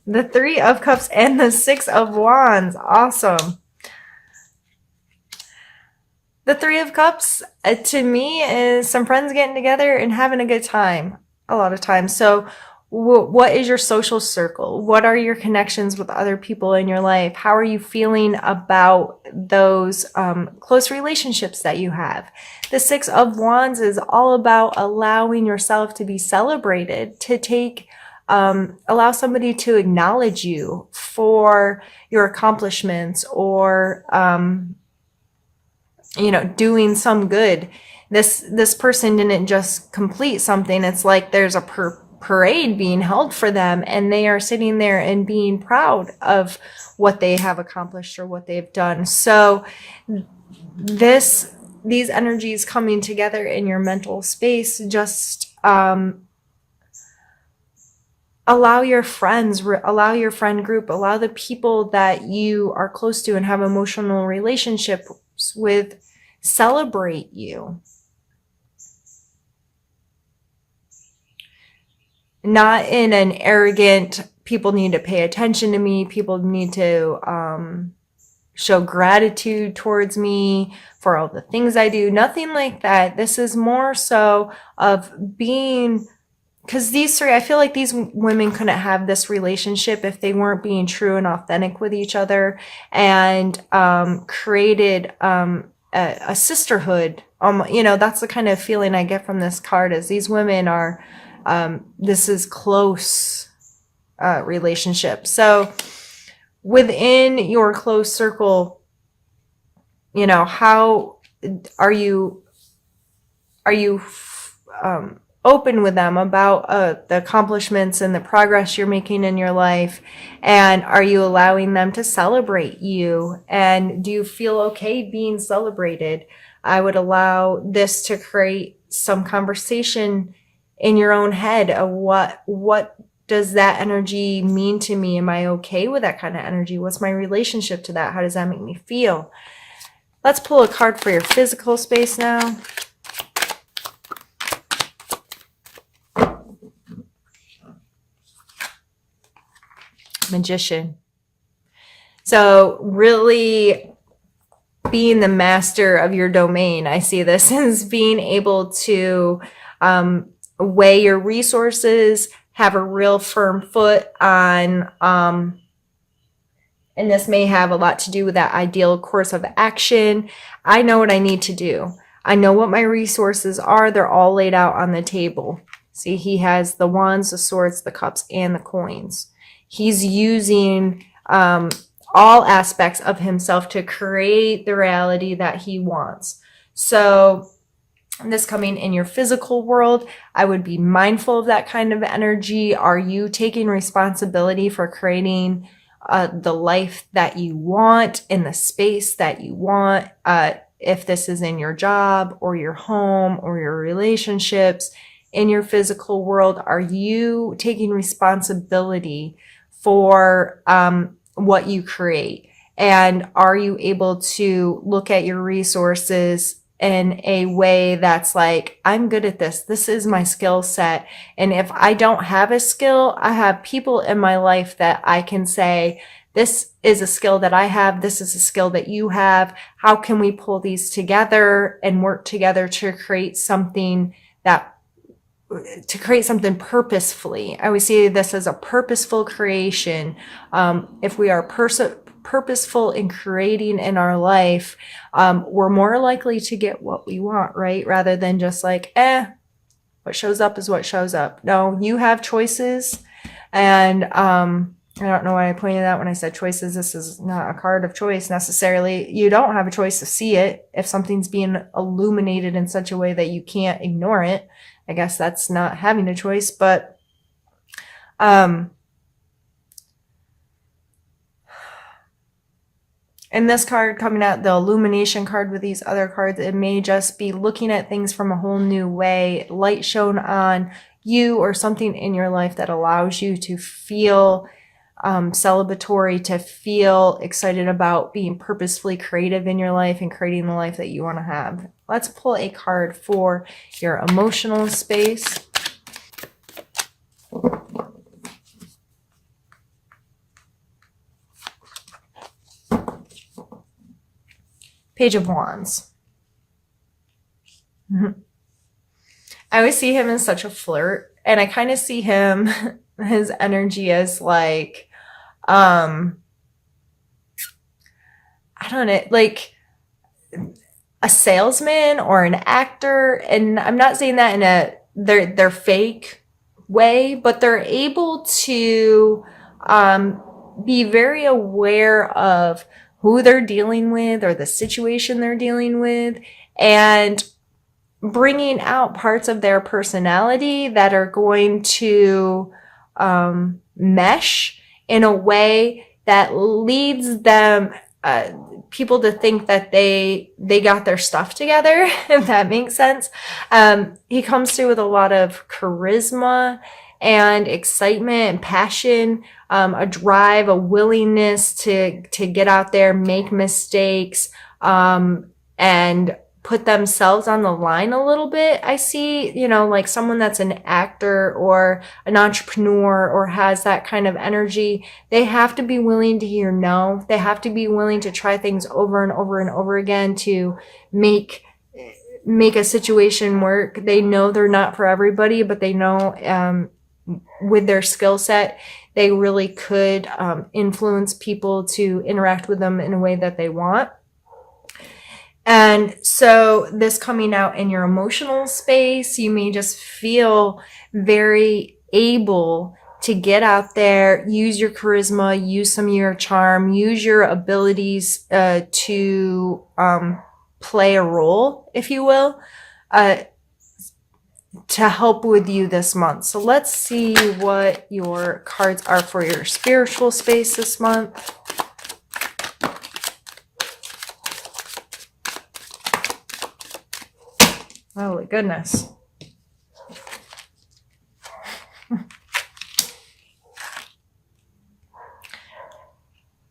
The Three of Cups and the Six of Wands. Awesome. The Three of Cups, to me, is some friends getting together and having a good time a lot of times. So, what is your social circle? What are your connections with other people in your life? How are you feeling about those close relationships that you have? The Six of Wands is all about allowing yourself to be celebrated, to take allow somebody to acknowledge you for your accomplishments or doing some good. This person didn't just complete something. It's like there's a parade being held for them, and they are sitting there and being proud of what they have accomplished or what they've done. So these energies coming together in your mental space, just allow your friends, allow your friend group, allow the people that you are close to and have emotional relationships with celebrate you. Not in an arrogant, people need to pay attention to me, people need to show gratitude towards me for all the things I do. Nothing like that. This is more so of being, because these three, I feel like these women couldn't have this relationship if they weren't being true and authentic with each other and created a sisterhood. That's the kind of feeling I get from this card, is these women are, this is close relationship. So within your close circle, how are you open with them about the accomplishments and the progress you're making in your life? And are you allowing them to celebrate you? And do you feel okay being celebrated? I would allow this to create some conversation in your own head of what does that energy mean to me? Am I okay with that kind of energy? What's my relationship to that? How does that make me feel? Let's pull a card for your physical space now. Magician. So really being the master of your domain. I see this as being able to weigh your resources, have a real firm foot on, and this may have a lot to do with that ideal course of action. I know what I need to do. I know what my resources are. They're all laid out on the table. See, he has the wands, the swords, the cups, and the coins. He's using all aspects of himself to create the reality that he wants. So this coming in your physical world, I would be mindful of that kind of energy. Are you taking responsibility for creating the life that you want in the space that you want? If this is in your job or your home or your relationships, in your physical world, are you taking responsibility for what you create? And are you able to look at your resources in a way that's like, I'm good at this. This is my skill set. And if I don't have a skill, I have people in my life that I can say, this is a skill that I have. This is a skill that you have. How can we pull these together and work together to create something purposefully? I would see this as a purposeful creation. If we are purposeful in creating in our life, we're more likely to get what we want, right? Rather than just like, what shows up is what shows up. No, you have choices. And I don't know why I pointed out when I said choices. This is not a card of choice necessarily. You don't have a choice to see it. If something's being illuminated in such a way that you can't ignore it, I guess that's not having a choice. But in this card coming out, the illumination card with these other cards, it may just be looking at things from a whole new way, light shown on you or something in your life that allows you to feel celebratory, to feel excited about being purposefully creative in your life and creating the life that you want to have. Let's pull a card for your emotional space. Page of Wands. I always see him as such a flirt, and I kind of see him, his energy as like, I don't know, like a salesman or an actor. And I'm not saying that in a they're fake way, but they're able to be very aware of who they're dealing with or the situation they're dealing with, and bringing out parts of their personality that are going to mesh in a way that leads them, people to think that they got their stuff together, if that makes sense. He comes through with a lot of charisma and excitement and passion, a drive, a willingness to get out there, make mistakes, and put themselves on the line a little bit. I see, you know, like someone that's an actor or an entrepreneur or has that kind of energy. They have to be willing to hear no. They have to be willing to try things over and over and over again to make a situation work. They know they're not for everybody, but they know, with their skill set, they really could influence people to interact with them in a way that they want. And so this coming out in your emotional space, you may just feel very able to get out there, use your charisma, use some of your charm, use your abilities to play a role, if you will, to help with you this month. So let's see what your cards are for your spiritual space this month. Holy goodness.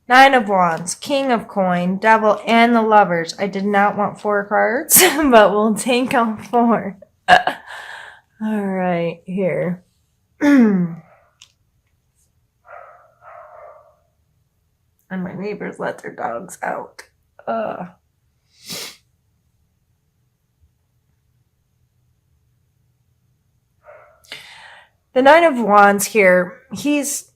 Nine of Wands, King of Coin, Devil, and the Lovers. I did not want 4 cards, but we'll take all 4. All right, here. And my neighbors let their dogs out. The Nine of Wands here, he's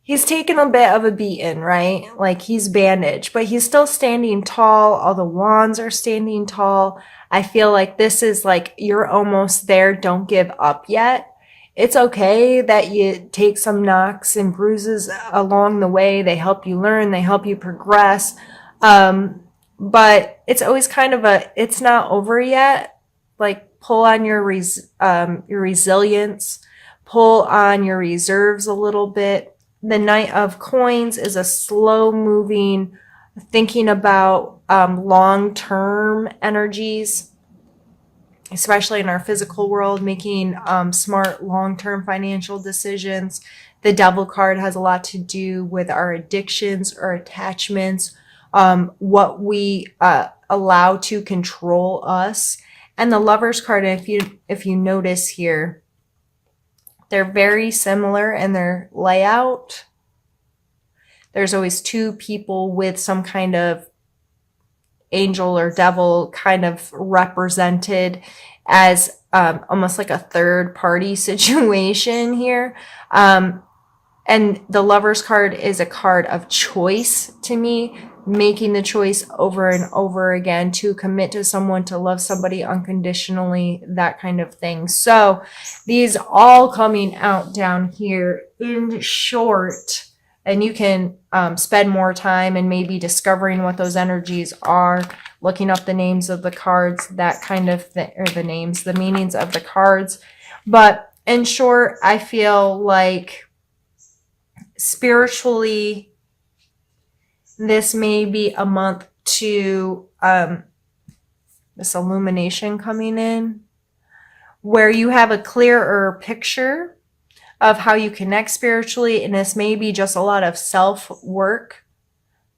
taken a bit of a beating, right? Like he's bandaged, but he's still standing tall. All the wands are standing tall. I feel like this is like, you're almost there. Don't give up yet. It's okay that you take some knocks and bruises along the way. They help you learn. They help you progress. But it's always kind of it's not over yet. Like pull on your resilience, pull on your reserves a little bit. The Knight of Coins is a slow moving, thinking about long-term energies, especially in our physical world, making smart long-term financial decisions. The Devil card has a lot to do with our addictions or attachments, what we allow to control us. And the Lovers card, if you notice here, they're very similar in their layout. There's always 2 people with some kind of angel or devil kind of represented as almost like a third party situation here. And the Lovers card is a card of choice to me, making the choice over and over again to commit to someone, to love somebody unconditionally, that kind of thing. So these all coming out down here in short, and you can spend more time and maybe discovering what those energies are, looking up the names of the cards, that kind of thing, or the meanings of the cards. But in short, I feel like spiritually, this may be a month to this illumination coming in, where you have a clearer picture of how you connect spiritually. And this may be just a lot of self-work.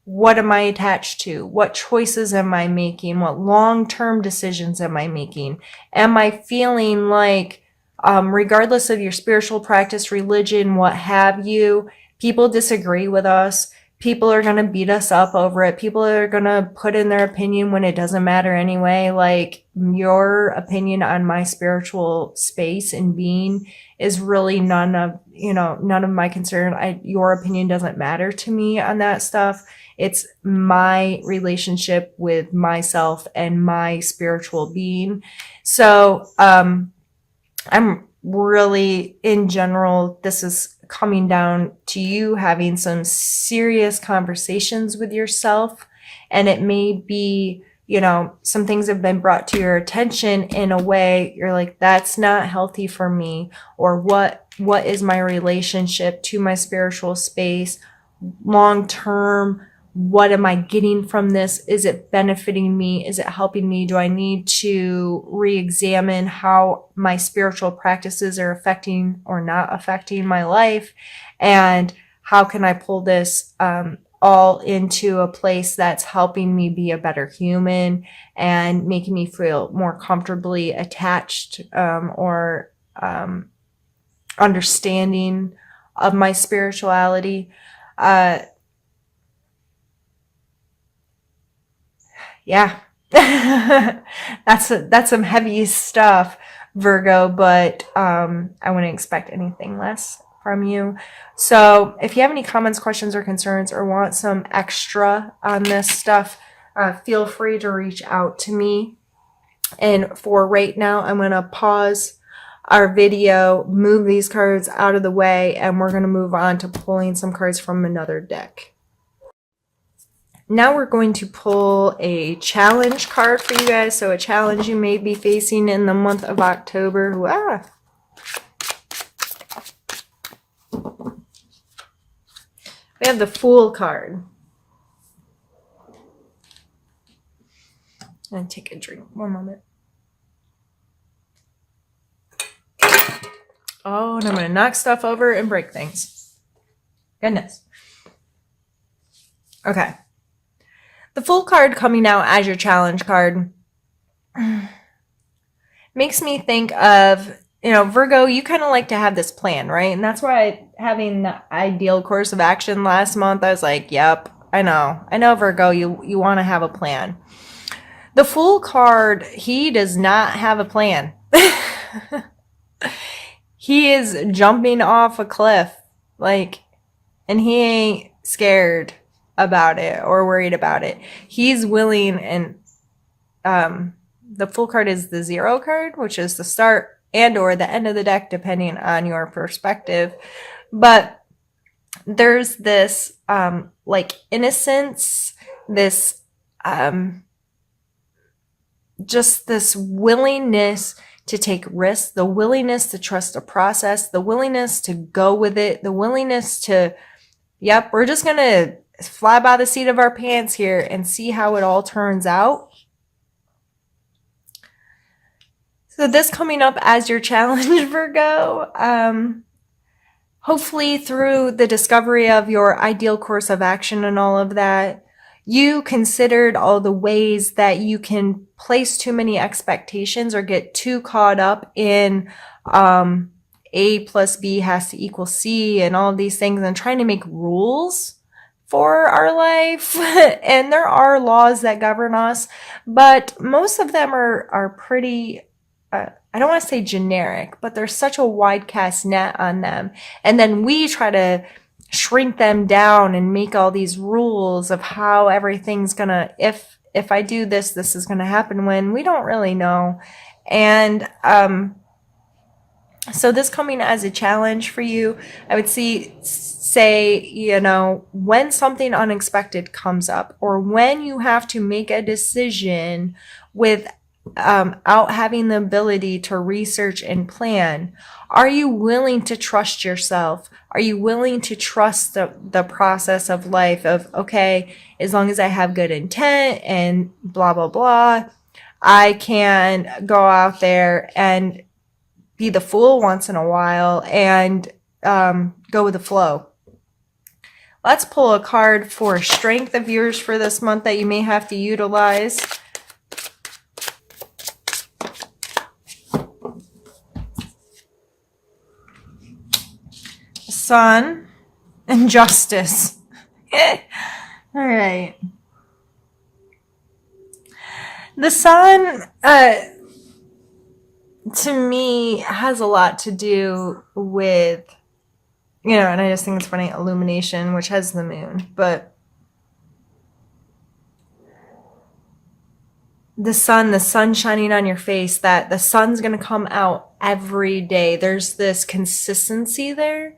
What am I attached to? What choices am I making? What long-term decisions am I making? Am I feeling like, regardless of your spiritual practice, religion, what have you, people disagree with us. People are going to beat us up over it. People are going to put in their opinion when it doesn't matter anyway. Like, your opinion on my spiritual space and being is really none of my concern. Your opinion doesn't matter to me on that stuff. It's my relationship with myself and my spiritual being. So, I'm really, in general, this is coming down to you having some serious conversations with yourself. And it may be, some things have been brought to your attention in a way you're like, that's not healthy for me. Or what is my relationship to my spiritual space long term? What am I getting from this? Is it benefiting me? Is it helping me? Do I need to re-examine how my spiritual practices are affecting or not affecting my life? And how can I pull this all into a place that's helping me be a better human and making me feel more comfortably attached or understanding of my spirituality? Yeah, that's some heavy stuff, Virgo, but I wouldn't expect anything less from you. So if you have any comments, questions, or concerns, or want some extra on this stuff, feel free to reach out to me. And for right now, I'm going to pause our video, move these cards out of the way, and we're going to move on to pulling some cards from another deck. Now we're going to pull a challenge card for you guys. So a challenge you may be facing in the month of October. Wow. We have the Fool card. I'm going to take a drink. One moment. Oh, and I'm going to knock stuff over and break things. Goodness. Okay. The Fool card coming out as your challenge card makes me think of, Virgo, you kind of like to have this plan, right? And that's why having the ideal course of action last month, I was like, yep, I know, Virgo, you want to have a plan. The Fool card, he does not have a plan. He is jumping off a cliff, and he ain't scared about it or worried about it. He's willing, and the Fool card is the 0 card, which is the start and or the end of the deck, depending on your perspective. But there's this innocence, this just this willingness to take risks, the willingness to trust the process, the willingness to go with it, the willingness to, yep, we're just going to fly by the seat of our pants here and see how it all turns out. So this coming up as your challenge, Virgo, hopefully through the discovery of your ideal course of action and all of that, you considered all the ways that you can place too many expectations or get too caught up in A plus B has to equal C and all of these things and trying to make rules for our life. And there are laws that govern us, but most of them are pretty, I don't want to say generic, but there's such a wide cast net on them. And then we try to shrink them down and make all these rules of how everything's gonna, if I do this, this is gonna happen, when we don't really know. And so this coming as a challenge for you, I would say, when something unexpected comes up, or when you have to make a decision without having the ability to research and plan, are you willing to trust yourself? Are you willing to trust the process of life of, okay, as long as I have good intent and blah, blah, blah, I can go out there and be the fool once in a while and go with the flow. Let's pull a card for strength of yours for this month that you may have to utilize. Sun and Justice. All right. The sun, to me, has a lot to do with, and I just think it's funny, illumination, which has the moon, but the sun shining on your face, that the sun's going to come out every day. There's this consistency there.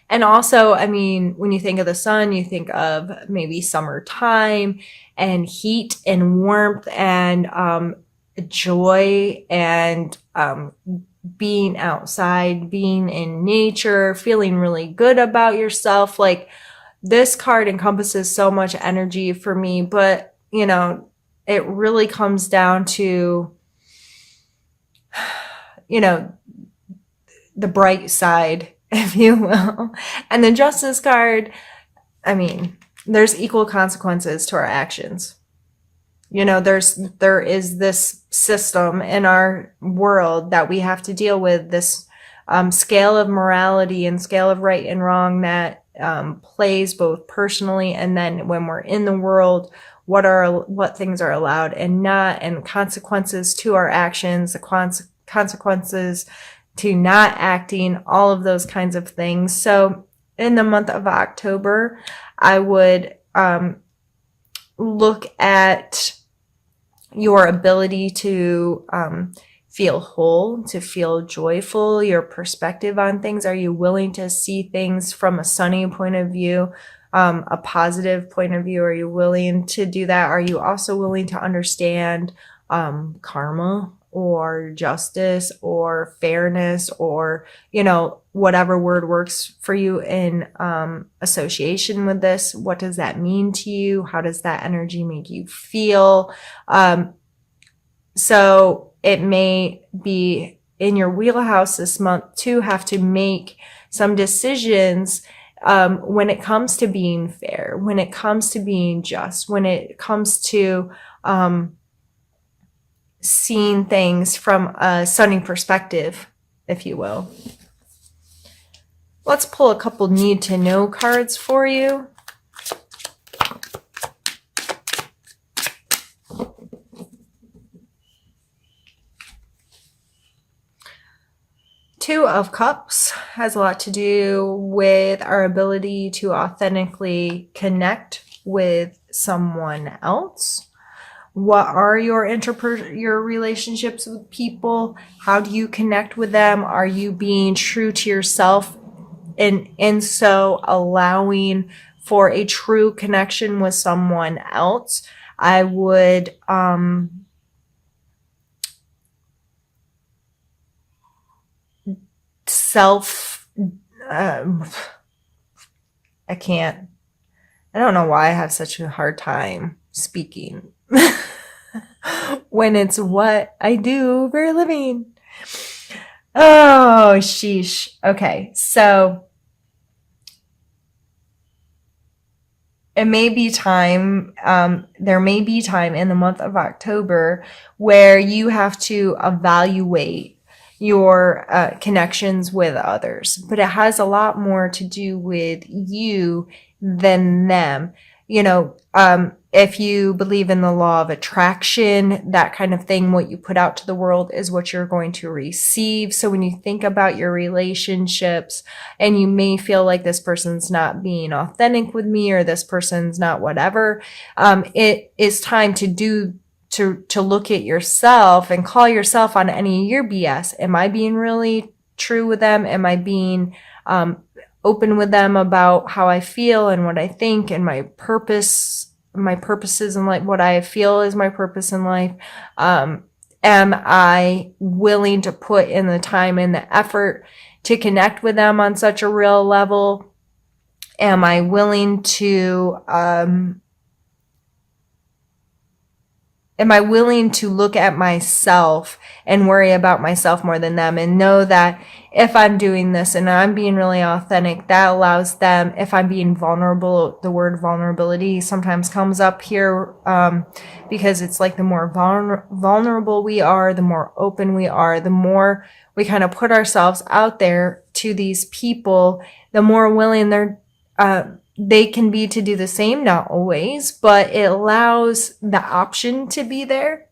And also, I mean, when you think of the sun, you think of maybe summertime and heat and warmth and joy and being outside, being in nature, feeling really good about yourself. Like, this card encompasses so much energy for me, but it really comes down to, the bright side, if you will. And the Justice card, I mean, there's equal consequences to our actions. There is this system in our world that we have to deal with, this scale of morality and scale of right and wrong that plays both personally and then when we're in the world, what things are allowed and not, and consequences to our actions, the consequences to not acting, all of those kinds of things. So in the month of October, I would look at your ability to feel whole, to feel joyful, your perspective on things. Are you willing to see things from a sunny point of view? A positive point of view? Are you willing to do that? Are you also willing to understand karma or justice or fairness or, whatever word works for you in association with this? What does that mean to you? How does that energy make you feel? So it may be in your wheelhouse this month to have to make some decisions when it comes to being fair, when it comes to being just, when it comes to seeing things from a sunny perspective, if you will. Let's pull a couple need to know cards for you. Two of Cups has a lot to do with our ability to authentically connect with someone else. What are your relationships with people? How do you connect with them? Are you being true to yourself and so allowing for a true connection with someone else? I would I don't know why I have such a hard time speaking when it's what I do for a living. Oh, sheesh. Okay, so it may be time, there may be time in the month of October where you have to evaluate your connections with others, but it has a lot more to do with you than them. If you believe in the law of attraction, that kind of thing, what you put out to the world is what you're going to receive. So when you think about your relationships and you may feel like this person's not being authentic with me or this person's not whatever, it is time to look at yourself and call yourself on any of your BS. Am I being really true with them? Am I being open with them about how I feel and what I think and my purposes in life, what I feel is my purpose in life? Am I willing to put in the time and the effort to connect with them on such a real level? Am I willing to look at myself and worry about myself more than them, and know that if I'm doing this and I'm being really authentic, that allows them, if I'm being vulnerable, the word vulnerability sometimes comes up here because it's like the more vulnerable we are, the more open we are, the more we kind of put ourselves out there to these people, the more willing they can be to do the same, not always, but it allows the option to be there.